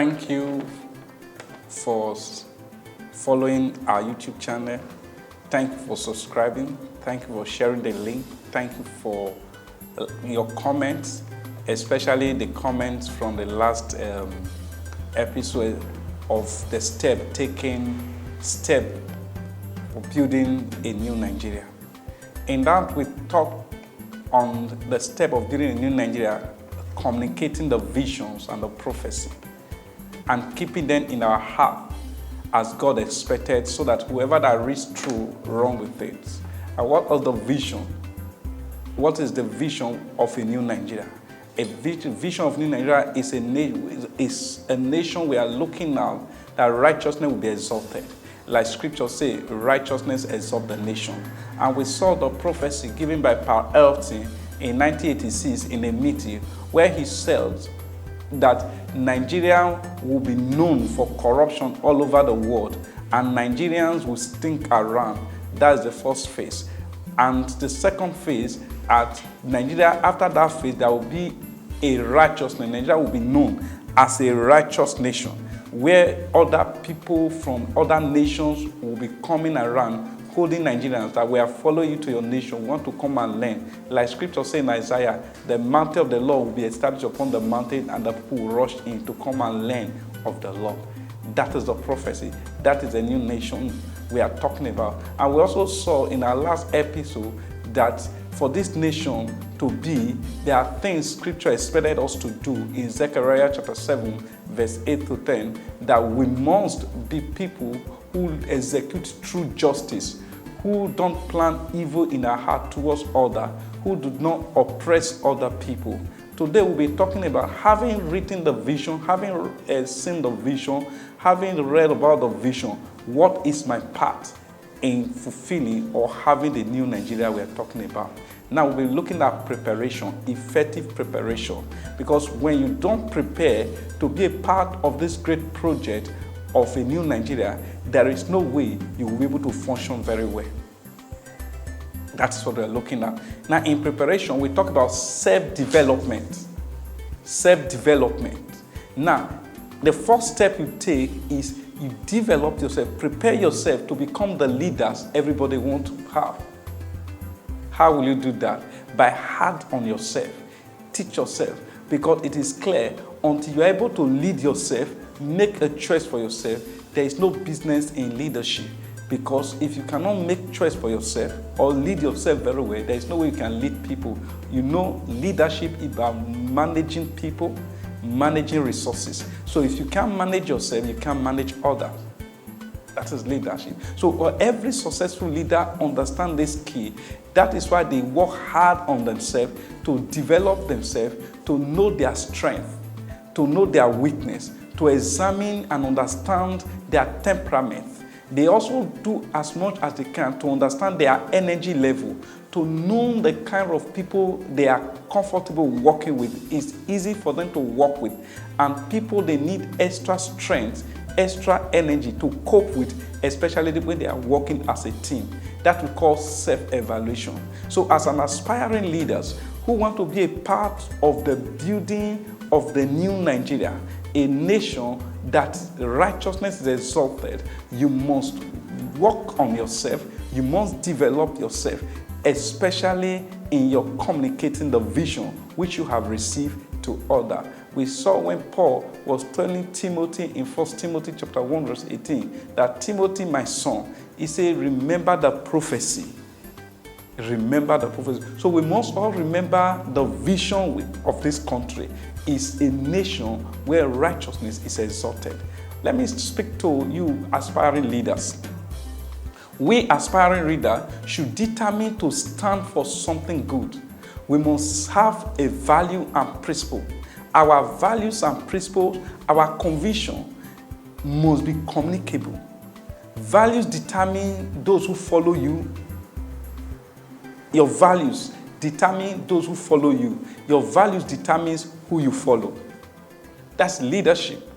Thank you for following our YouTube channel. Thank you for subscribing. Thank you for sharing the link. Thank you for your comments, especially the comments from the last episode of the step for building a new Nigeria. In that, we talked on the step of building a new Nigeria, communicating the visions and the prophecy, and keeping them in our heart as God expected, so that whoever that reads through run with it. And what is the vision? What is the vision of a new Nigeria? A vision of new Nigeria is a nation we are looking at that righteousness will be exalted. Like scripture say, righteousness exalt the nation. And we saw the prophecy given by Paul Elton in 1986 in a meeting where he said that Nigeria will be known for corruption all over the world, and Nigerians will stink around. That's the first phase. And the second phase, at Nigeria, after that phase, there will be a righteousness. Nigeria will be known as a righteous nation, where other people from other nations will be coming around holding Nigerians that we are following you to your nation, want to come and learn. Like scripture says in Isaiah, the mountain of the Lord will be established upon the mountain, and the people will rush in to come and learn of the Lord. That is the prophecy. That is a new nation we are talking about. And we also saw in our last episode that for this nation to be, there are things scripture expected us to do in Zechariah chapter 7, verse 8 to 10, that we must be people who execute true justice, who don't plan evil in our heart towards others, who do not oppress other people. Today we'll be talking about having written the vision, having seen the vision, having read about the vision. What is my part in fulfilling or having the new Nigeria we are talking about? Now we'll be looking at preparation, effective preparation. Because when you don't prepare to be a part of this great project of a new Nigeria, there is no way you will be able to function very well. That's what we're looking at. Now in preparation, we talk about self-development. Self-development. Now, the first step you take is you develop yourself, prepare yourself to become the leaders everybody wants to have. How will you do that? By hard on yourself. Teach yourself. Because it is clear, until you're able to lead yourself, make a choice for yourself, there is no business in leadership. Because if you cannot make choice for yourself or lead yourself very well, there is no way you can lead people. You know, leadership is about managing people, managing resources. So if you can't manage yourself, you can't manage others. That is leadership. So every successful leader understands this key. That is why they work hard on themselves to develop themselves, to know their strength, to know their weakness, to examine and understand their temperament. They also do as much as they can to understand their energy level, to know the kind of people they are comfortable working with. It's easy for them to work with. And people, they need extra strength, extra energy to cope with, especially when they are working as a team. That we call self-evaluation. So as an aspiring leaders who want to be a part of the building of the new Nigeria, a nation that righteousness is exalted, you must work on yourself, you must develop yourself, especially in your communicating the vision which you have received to others. We saw when Paul was telling Timothy in 1 Timothy chapter 1 verse 18 that Timothy, my son, he said, remember the prophecy. Remember the prophecy. So we must all remember the vision of this country is a nation where righteousness is exalted. Let me speak to you aspiring leaders. We aspiring leaders should determine to stand for something good. We must have a value and principle. Our values and principles, our conviction must be communicable. Values determine those who follow you. Your values determine those who follow you. Your values determines who you follow. That's leadership.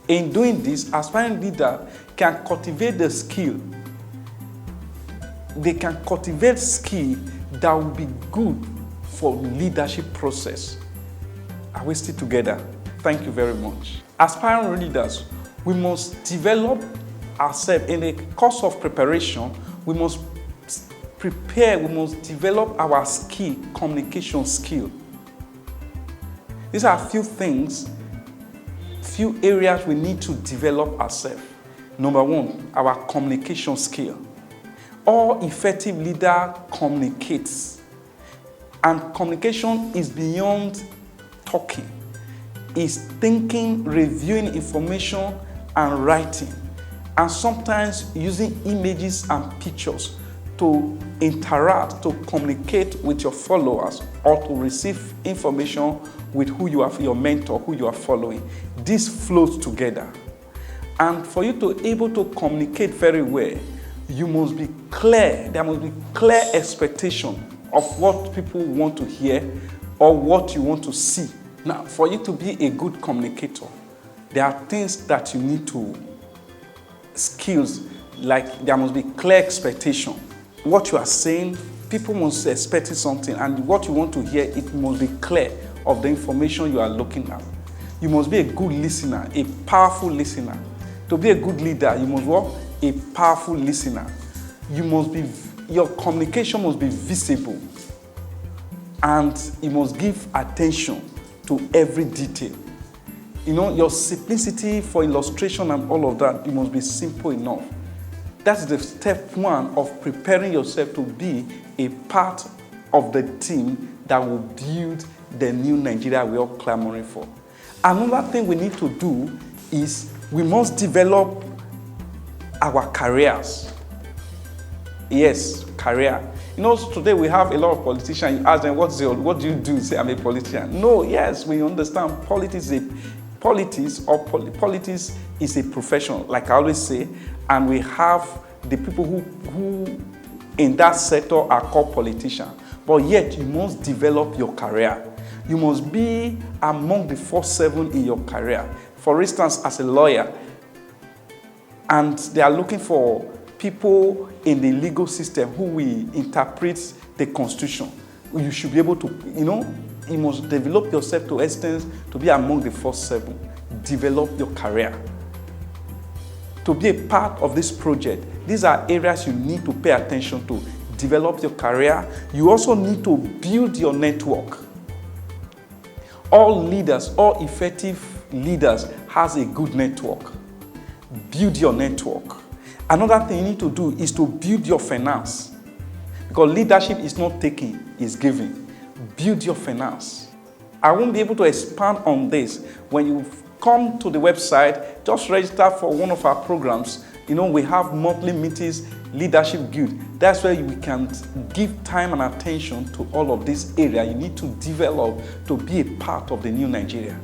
In doing this, aspiring leader can cultivate the skill. They can cultivate skill that will be good for leadership process. Are we still together? Thank you very much. Aspiring leaders, we must develop ourselves in the course of preparation. We must prepare, we must develop our skill, communication skill. These are a few things, few areas we need to develop ourselves. Number one, our communication skill. All effective leader communicates. And communication is beyond talking. It's thinking, reviewing information, and writing. And sometimes using images and pictures to interact, to communicate with your followers, or to receive information with who you are, your mentor, who you are following. This flows together. And for you to be able to communicate very well, you must be clear. There must be clear expectation of what people want to hear or what you want to see. Now, for you to be a good communicator, there are things that you need to, skills, like there must be clear expectation. What you are saying, people must expect something, and what you want to hear, it must be clear of the information you are looking at. You must be a good listener, a powerful listener. To be a good leader, you must be a powerful listener. Your communication must be visible, and you must give attention to every detail. You know, your simplicity for illustration and all of that, you must be simple enough. That's the step one of preparing yourself to be a part of the team that will build the new Nigeria we are clamoring for. Another thing we need to do is we must develop our careers. Yes, career. You know, today we have a lot of politicians. You ask them, what do you do? Say, I'm a politician. No, yes, we understand politics is a profession, like I always say, and we have the people who in that sector are called politicians. But yet, you must develop your career. You must be among the first 7 in your career. For instance, as a lawyer, and they are looking for people in the legal system who will interpret the Constitution. You should be able to, you must develop yourself to extent to be among the first 7. Develop your career. To be a part of this project, these are areas you need to pay attention to. Develop your career. You also need to build your network. All leaders, all effective leaders has a good network. Build your network. Another thing you need to do is to build your finance. Because leadership is not taking, it's giving. Build your finance. I won't be able to expand on this. When you come to the website, just register for one of our programs. We have monthly meetings, Leadership Guild. That's where we can give time and attention to all of this area you need to develop to be a part of the new Nigeria.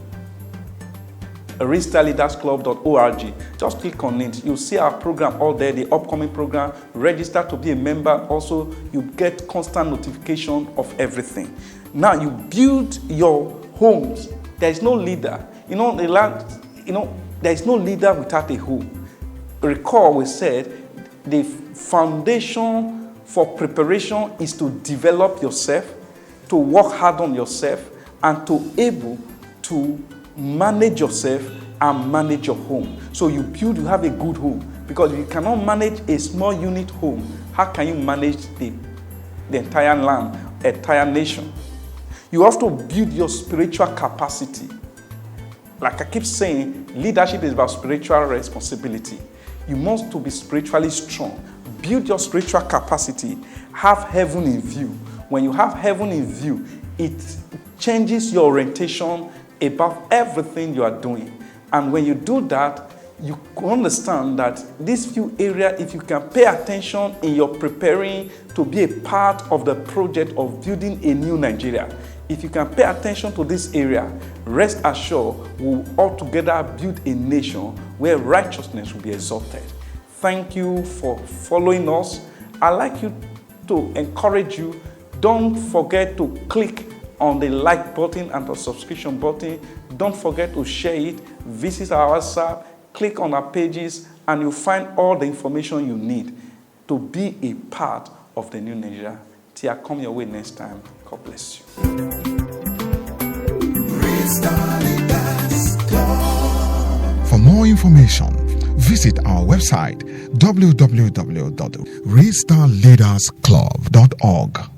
REALSTARleadersclub.org. Just click on it. You'll see our program all there, the upcoming program. Register to be a member. Also, you get constant notification of everything. Now, you build your homes. There is no leader. There is no leader without a home. Recall we said the foundation for preparation is to develop yourself, to work hard on yourself, and to able to manage yourself and manage your home. So you have a good home, because if you cannot manage a small unit home, how can you manage the entire land, entire nation? You have to build your spiritual capacity. Like I keep saying, leadership is about spiritual responsibility. You must to be spiritually strong. Build your spiritual capacity. Have heaven in view. When you have heaven in view, it changes your orientation about everything you are doing. And when you do that, you understand that these few areas, if you can pay attention in your preparing to be a part of the project of building a new Nigeria, if you can pay attention to this area, rest assured we'll all together build a nation where righteousness will be exalted. Thank you for following us. I'd like you to encourage you, don't forget to click on the like button and the subscription button. Don't forget to share it. Visit our WhatsApp, click on our pages, and you'll find all the information you need to be a part of the new Nigeria. Till I come your way next time, God bless you. REALSTAR leaders. information, visit our website www.realstarleadersclub.org.